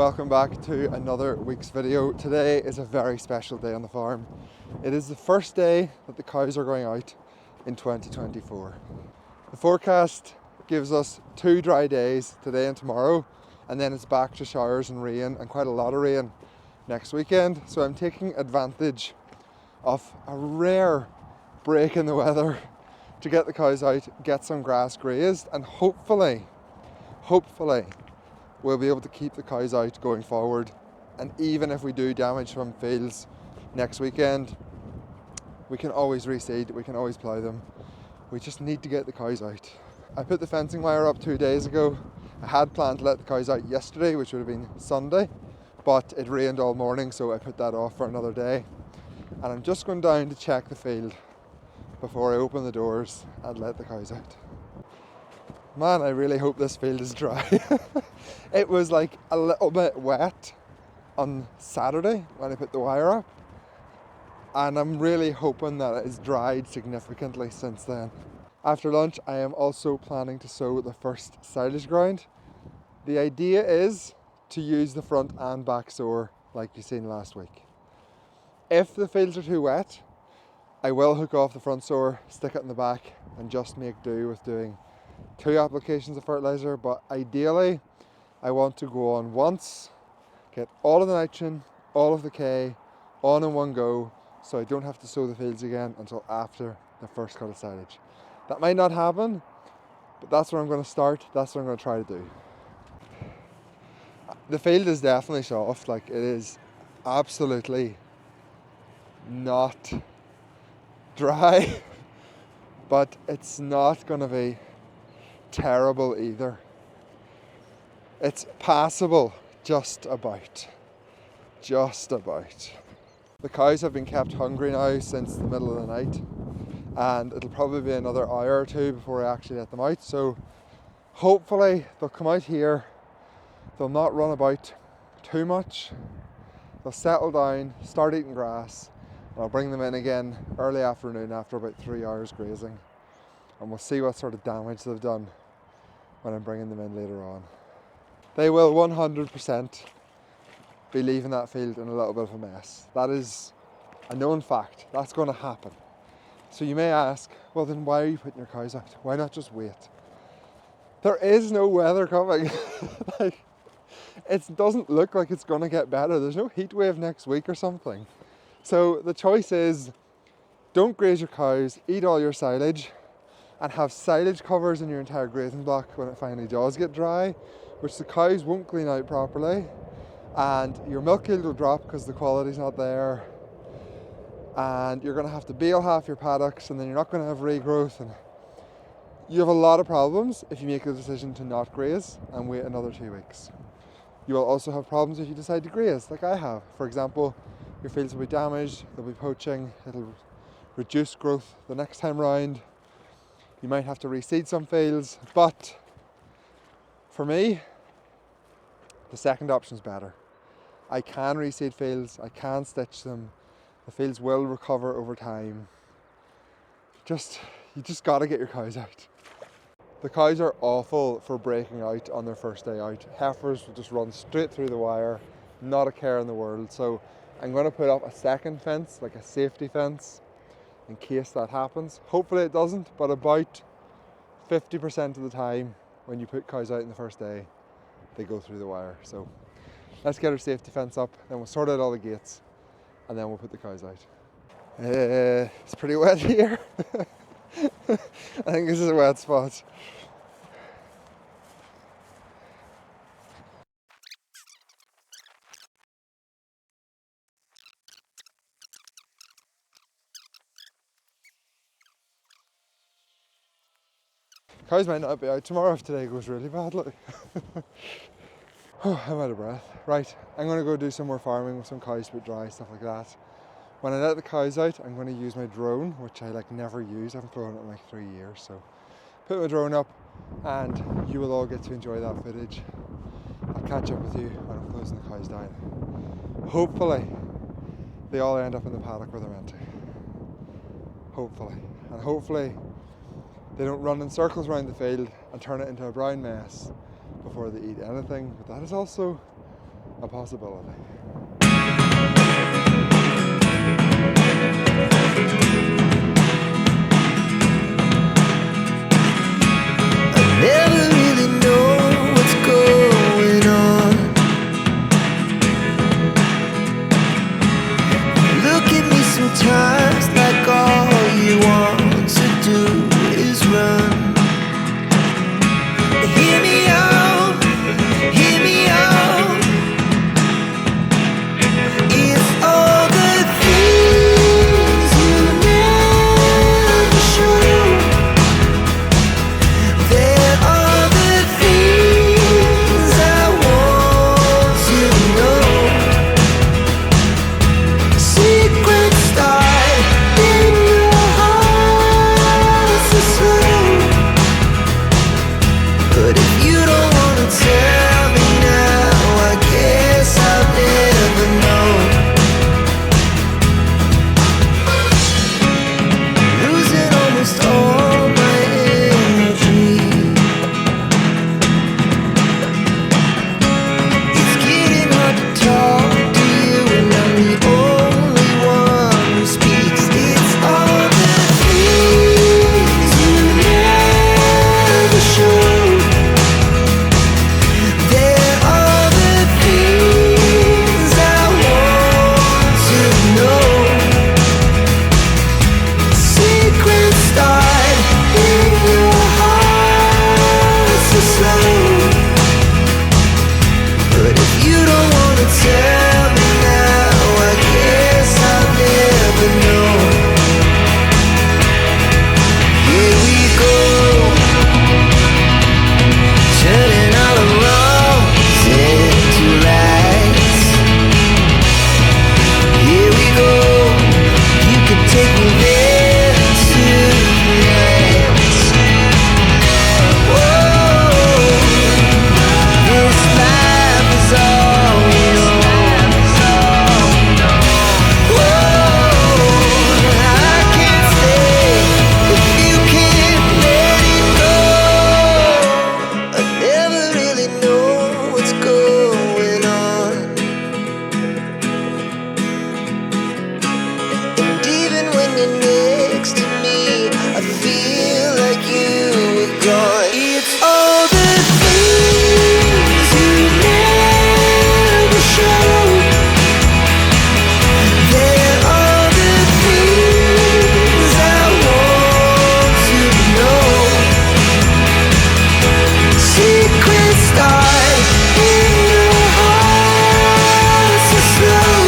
Welcome back to another week's video. Today is a very special day on the farm. It is the first day that the cows are going out in 2024. The forecast gives us 2 dry days, today and tomorrow, and then it's back to showers and rain, and quite a lot of rain next weekend. So I'm taking advantage of a rare break in the weather to get the cows out, get some grass grazed, and hopefully we'll be able to keep the cows out going forward. And even if we do damage from fields next weekend, we can always reseed, we can always plough them. We just need to get the cows out. I put the fencing wire up 2 days ago. I had planned to let the cows out yesterday, which would have been Sunday, but it rained all morning, so I put that off for another day. And I'm just going down to check the field before I open the doors and let the cows out. Man, I really hope this field is dry. It was like a little bit wet on Saturday when I put the wire up, and I'm really hoping that it has dried significantly since then. After lunch, I am also planning to sow the first silage ground. The idea is to use the front and back sower like you seen last week. If the fields are too wet, I will hook off the front sower, stick it in the back, and just make do with doing 2 applications of fertilizer. But ideally, I want to go on once, get all of the nitrogen, all of the K on in one go, so I don't have to sow the fields again until after the first cut of silage. That might not happen, but that's where I'm going to start. That's what I'm going to try to do. The field is definitely soft, like it is absolutely not dry, but it's not going to be terrible either. It's passable, just about. The cows have been kept hungry now since the middle of the night, and it'll probably be another hour or 2 before I actually let them out. So hopefully they'll come out here, they'll not run about too much, they'll settle down, start eating grass, and I'll bring them in again early afternoon after about 3 hours grazing, and we'll see what sort of damage they've done when I'm bringing them in later on. They will 100% be leaving that field in a little bit of a mess. That is a known fact. That's going to happen. So you may ask, well then why are you putting your cows out? Why not just wait? There is no weather coming. Like, it doesn't look like it's going to get better. There's no heat wave next week or something. So the choice is, don't graze your cows, eat all your silage, and have silage covers in your entire grazing block when it finally does get dry, which the cows won't clean out properly, and your milk yield will drop because the quality's not there, and you're going to have to bale half your paddocks, and then you're not going to have regrowth, and you have a lot of problems if you make the decision to not graze and wait another 2 weeks. You will also have problems if you decide to graze, like I have. For example, your fields will be damaged, they'll be poaching, it'll reduce growth the next time round. You might have to reseed some fields, but for me, the second option is better. I can reseed fields, I can stitch them, the fields will recover over time. You just gotta get your cows out. The cows are awful for breaking out on their first day out. Heifers will just run straight through the wire, not a care in the world. So I'm going to put up a second fence, like a safety fence, in case that happens. Hopefully it doesn't, but about 50% of the time when you put cows out in the first day, they go through the wire. So let's get our safety fence up, then we'll sort out all the gates, and then we'll put the cows out. It's pretty wet here. I think this is a wet spot. Cows might not be out tomorrow if today goes really badly. Oh, I'm out of breath. Right, I'm going to go do some more farming with some cows to put dry, stuff like that. When I let the cows out, I'm going to use my drone, which I never use. I haven't flown it in 3 years, so put my drone up and you will all get to enjoy that footage. I'll catch up with you when I'm closing the cows down. Hopefully they all end up in the paddock where they're meant to. Hopefully. And hopefully they don't run in circles around the field and turn it into a brown mess before they eat anything. But that is also a possibility. Never really know what's going on. Look at me sometimes like all you want to do is run. Hear me out, hear me out. It's all the things you never show. There are the things I want to know. Secrets start in your heart so slow. But if you don't wanna tell me now, I guess I'll never know. Losing almost all my energy. It's getting hard to talk to you, and I'm the only one who speaks. It's all the things you never show. There are the things I want to know. Secrets start in your heart so slow. But if you don't wanna tell me now, I guess I'll never know. Here we go, turning all the wrongs into rights. Here we go, you can take me there tonight. Whoa, this life is all we know. Whoa, I can't stay if you can't let it go. I never really know what's going on. And even when you're next to me, I feel like you were gone. It's all the things you never show. There are the things I want to know. Secrets start in your heart so slow.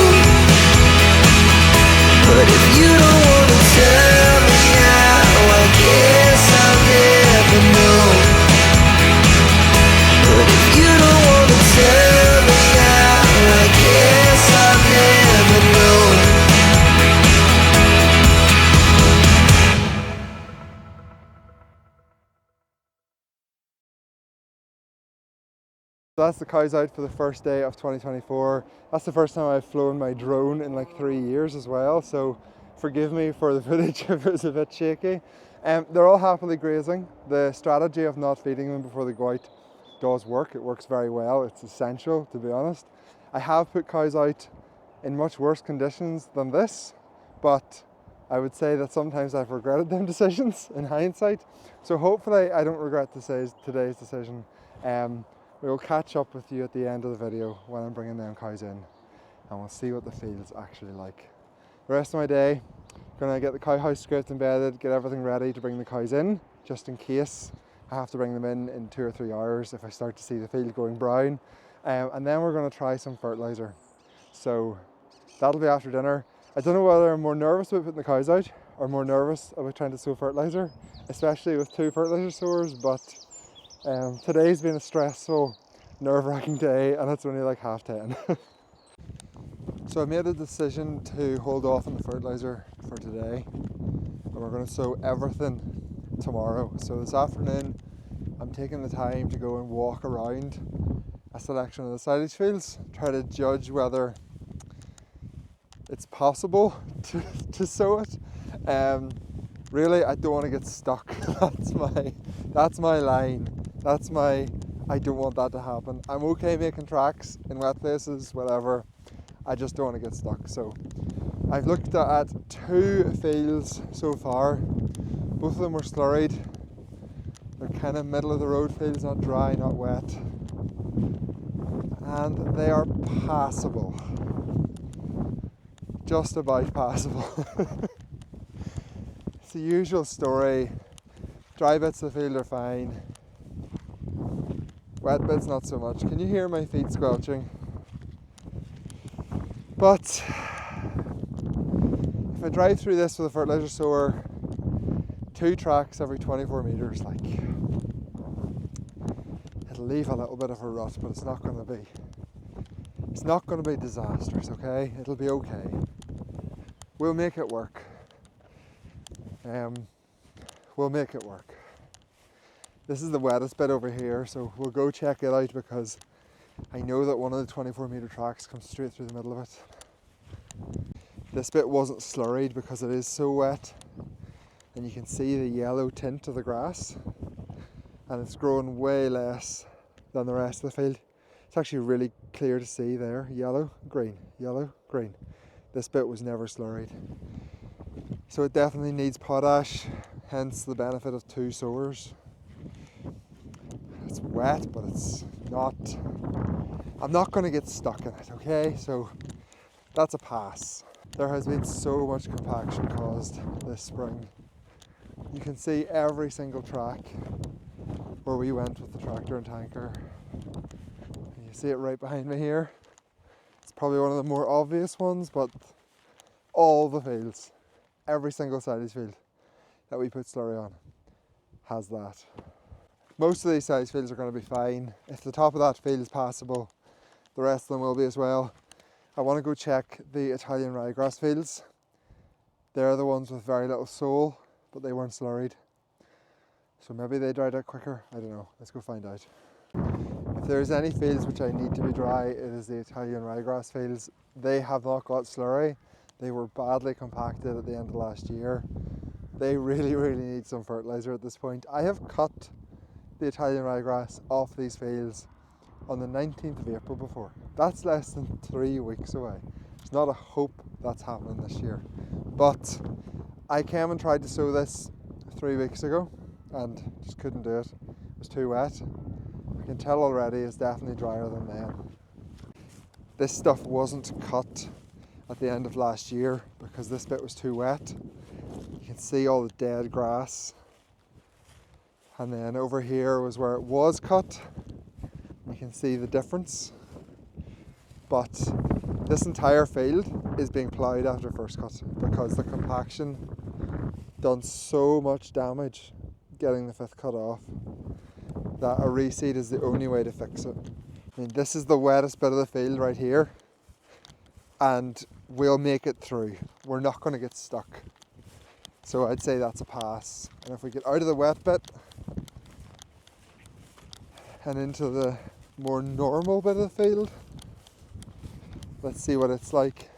But if you don't wanna tell me now, I guess I'll never know. But if you don't wanna tell me now, I guess I'll never know. That's the cows out for the first day of 2024. That's the first time I've flown my drone in like 3 years as well, so forgive me for the footage if it's a bit shaky. They're all happily grazing. The strategy of not feeding them before they go out does work. It works very well. It's essential, to be honest. I have put cows out in much worse conditions than this, but I would say that sometimes I've regretted them decisions in hindsight. So hopefully I don't regret today's decision. We'll catch up with you at the end of the video when I'm bringing them cows in, and we'll see what the field's actually like. The rest of my day, gonna get the cow house scraped and bedded, get everything ready to bring the cows in, just in case I have to bring them in 2 or 3 hours if I start to see the field going brown. And then we're gonna try some fertilizer. So that'll be after dinner. I don't know whether I'm more nervous about putting the cows out or more nervous about trying to sow fertilizer, especially with 2 fertilizer sowers, but today's been a stressful, nerve-wracking day, and it's only like 10:30. So I made a decision to hold off on the fertilizer for today, and we're going to sow everything tomorrow. So this afternoon I'm taking the time to go and walk around a selection of the silage fields, try to judge whether it's possible to sow it. Really, I don't want to get stuck. That's my line. I don't want that to happen. I'm okay making tracks in wet places, whatever. I just don't want to get stuck. So I've looked at 2 fields so far. Both of them were slurried. They're kind of middle of the road fields, not dry, not wet. And they are passable. Just about passable. It's the usual story. Dry bits of the field are fine. Wet bits not so much. Can you hear my feet squelching? But if I drive through this with a fertilizer sower, 2 tracks every 24 metres, like, it'll leave a little bit of a rut, but it's not going to be disastrous, okay? It'll be okay. We'll make it work. We'll make it work. This is the wettest bit over here, so we'll go check it out because I know that one of the 24 metre tracks comes straight through the middle of it. This bit wasn't slurried because it is so wet, and you can see the yellow tint of the grass, and it's grown way less than the rest of the field. It's actually really clear to see there, yellow, green, yellow, green. This bit was never slurried. So it definitely needs potash, hence the benefit of 2 sowers. It's wet, but it's not, I'm not going to get stuck in it, okay? So that's a pass. There has been so much compaction caused this spring. You can see every single track where we went with the tractor and tanker. And you see it right behind me here. It's probably one of the more obvious ones, but all the fields, every single size field that we put slurry on has that. Most of these size fields are going to be fine. If the top of that field is passable, the rest of them will be as well. I want to go check the Italian ryegrass fields. They're the ones with very little soil, but they weren't slurried. So maybe they dried out quicker, I don't know. Let's go find out. If there's any fields which I need to be dry, it is the Italian ryegrass fields. They have not got slurry. They were badly compacted at the end of last year. They really, really need some fertilizer at this point. I have cut the Italian ryegrass off these fields on the 19th of April before. That's less than 3 weeks away. There's not a hope that's happening this year. But I came and tried to sow this 3 weeks ago and just couldn't do it. It was too wet. I can tell already it's definitely drier than then. This stuff wasn't cut at the end of last year because this bit was too wet. You can see all the dead grass. And then over here was where it was cut. You can see the difference. But this entire field is being ploughed after first cut because the compaction done so much damage getting the 5th cut off that a reseed is the only way to fix it. I mean, this is the wettest bit of the field right here, and we'll make it through. We're not going to get stuck. So I'd say that's a pass. And if we get out of the wet bit and into the more normal bit of the field, let's see what it's like.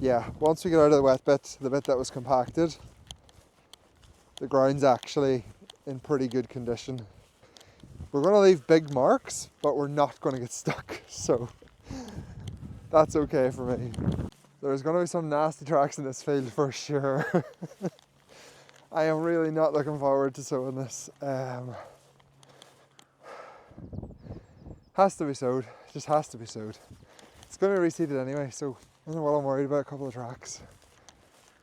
Yeah, once we get out of the wet bit, the bit that was compacted, the ground's actually in pretty good condition. We're going to leave big marks, but we're not going to get stuck, so that's okay for me. There's going to be some nasty tracks in this field for sure. I am really not looking forward to sowing this. Has to be sowed, just has to be sowed. It's going to be reseeded anyway, so I don't know what I'm worried about, a couple of tracks.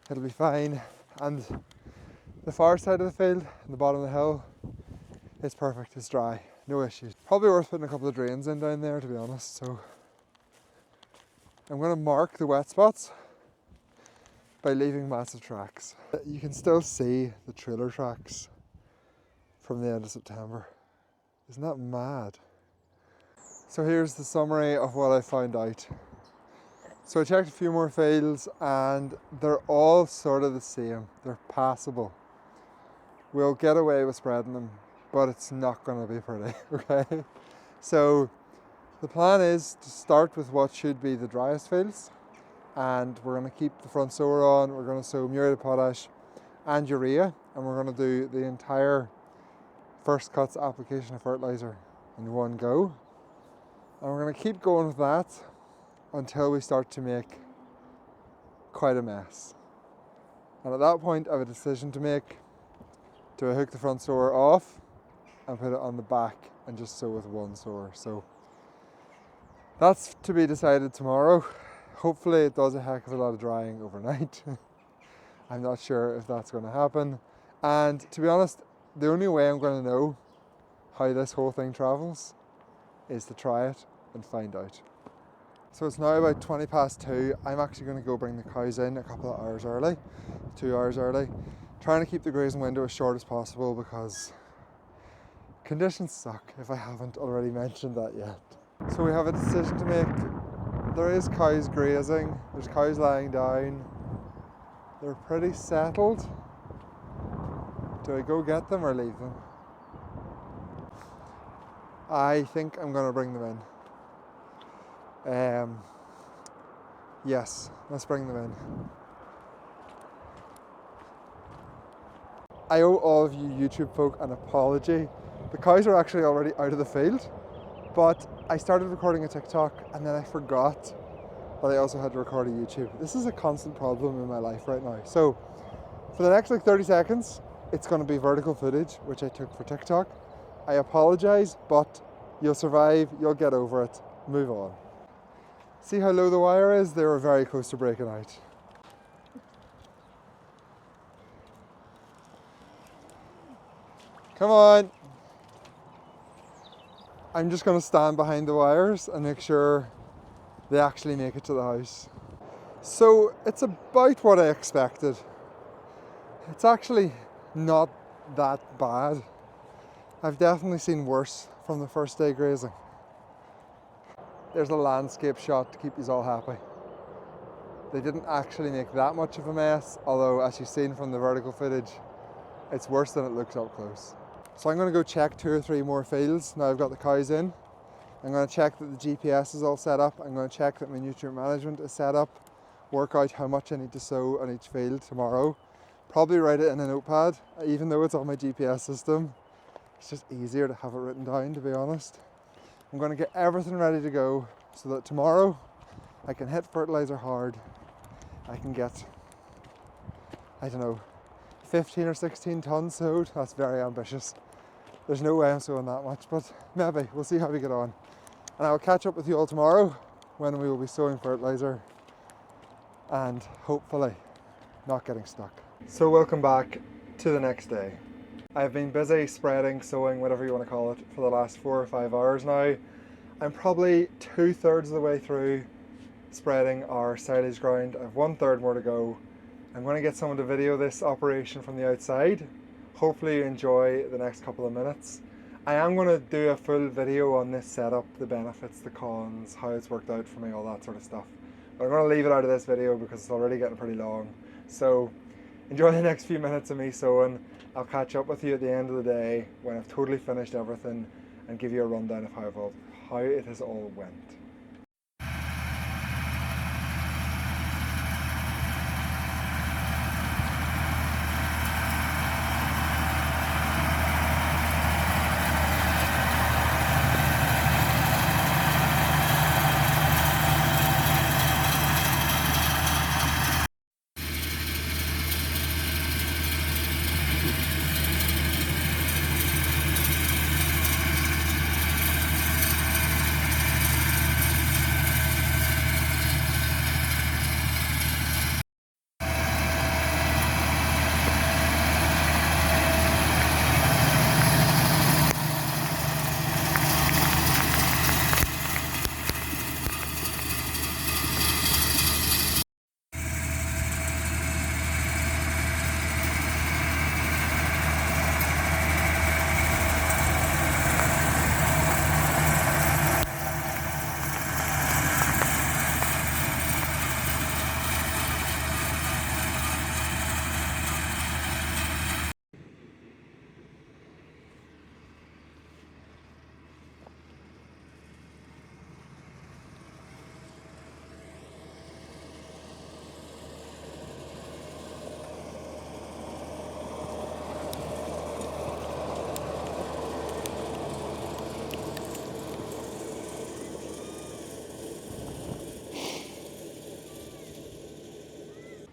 It'll be fine. And the far side of the field, the bottom of the hill, it's perfect, it's dry, no issues. Probably worth putting a couple of drains in down there, to be honest. So I'm going to mark the wet spots by leaving massive tracks. You can still see the trailer tracks from the end of September. Isn't that mad? So here's the summary of what I found out. So I checked a few more fields and they're all sort of the same. They're passable. We'll get away with spreading them, but it's not going to be pretty, okay? So the plan is to start with what should be the driest fields, and we're going to keep the front sower on. We're going to sow muriate of potash and urea, and we're going to do the entire first cuts application of fertilizer in one go. And we're going to keep going with that until we start to make quite a mess. And at that point I have a decision to make. Do I hook the front sower off and put it on the back and just sow with one sower? So that's to be decided tomorrow. Hopefully it does a heck of a lot of drying overnight. I'm not sure if that's going to happen. And to be honest, the only way I'm going to know how this whole thing travels is to try it and find out. So it's now about 20 past 2. I'm actually going to go bring the cows in a couple of hours early, 2 hours early. Trying to keep the grazing window as short as possible because conditions suck, if I haven't already mentioned that yet. So we have a decision to make. There is cows grazing, there's cows lying down. They're pretty settled. Do I go get them or leave them? I think I'm going to bring them in. Yes, let's bring them in. I owe all of you YouTube folk an apology. The cows are actually already out of the field, but I started recording a TikTok and then I forgot that I also had to record a YouTube. This is a constant problem in my life right now. So for the next 30 seconds, it's going to be vertical footage, which I took for TikTok. I apologize, but you'll survive, you'll get over it, move on. See how low the wire is? They were very close to breaking out. Come on. I'm just going to stand behind the wires and make sure they actually make it to the house. So it's about what I expected. It's actually not that bad. I've definitely seen worse from the first day grazing. There's a landscape shot to keep you all happy. They didn't actually make that much of a mess, although as you've seen from the vertical footage, it's worse than it looks up close. So I'm going to go check 2 or 3 more fields now I've got the cows in. I'm going to check that the GPS is all set up. I'm going to check that my nutrient management is set up, work out how much I need to sow on each field tomorrow. Probably write it in a notepad, even though it's on my GPS system. It's just easier to have it written down, to be honest. I'm going to get everything ready to go so that tomorrow I can hit fertilizer hard. I can get, I don't know, 15 or 16 tons sowed. That's very ambitious. There's no way I'm sowing that much, but maybe. We'll see how we get on. And I'll catch up with you all tomorrow when we will be sowing fertilizer and hopefully not getting stuck. So welcome back to the next day. I've been busy spreading, sowing, whatever you want to call it, for the last 4 or 5 hours now. I'm probably 2/3 of the way through spreading our silage ground. I have 1/3 more to go. I'm going to get someone to video this operation from the outside. Hopefully you enjoy the next couple of minutes. I am going to do a full video on this setup, the benefits, the cons, how it's worked out for me, all that sort of stuff. But I'm going to leave it out of this video because it's already getting pretty long. So enjoy the next few minutes of me sowing. I'll catch up with you at the end of the day when I've totally finished everything and give you a rundown of how it has all went.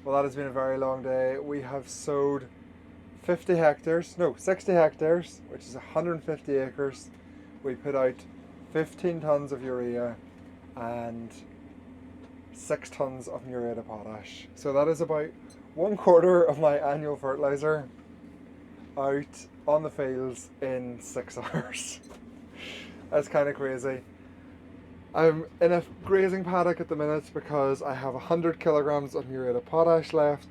Well, that has been a very long day. We have sowed 60 hectares, which is 150 acres. We put out 15 tons of urea and 6 tons of muriate of potash. So that is about 1/4 of my annual fertilizer out on the fields in 6 hours. That's kind of crazy. I'm in a grazing paddock at the minute because I have 100 kilograms of muriate of potash left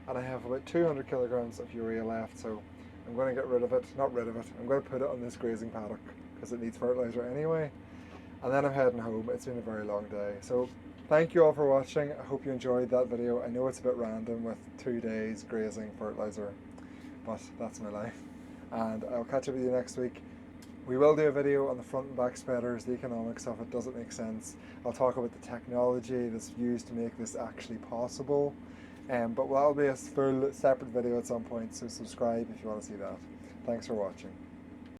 and I have about 200 kilograms of urea left, so I'm going to get rid of it, not rid of it, I'm going to put it on this grazing paddock because it needs fertilizer anyway, and then I'm heading home. It's been a very long day. So thank you all for watching. I hope you enjoyed that video. I know it's a bit random with 2 days grazing, fertilizer, but that's my life, and I'll catch up with you next week. We will do a video on the front and back spreaders, the economics of it. Does it make sense? I'll talk about the technology that's used to make this actually possible. But that'll be a full separate video at some point, so subscribe if you want to see that. Thanks for watching.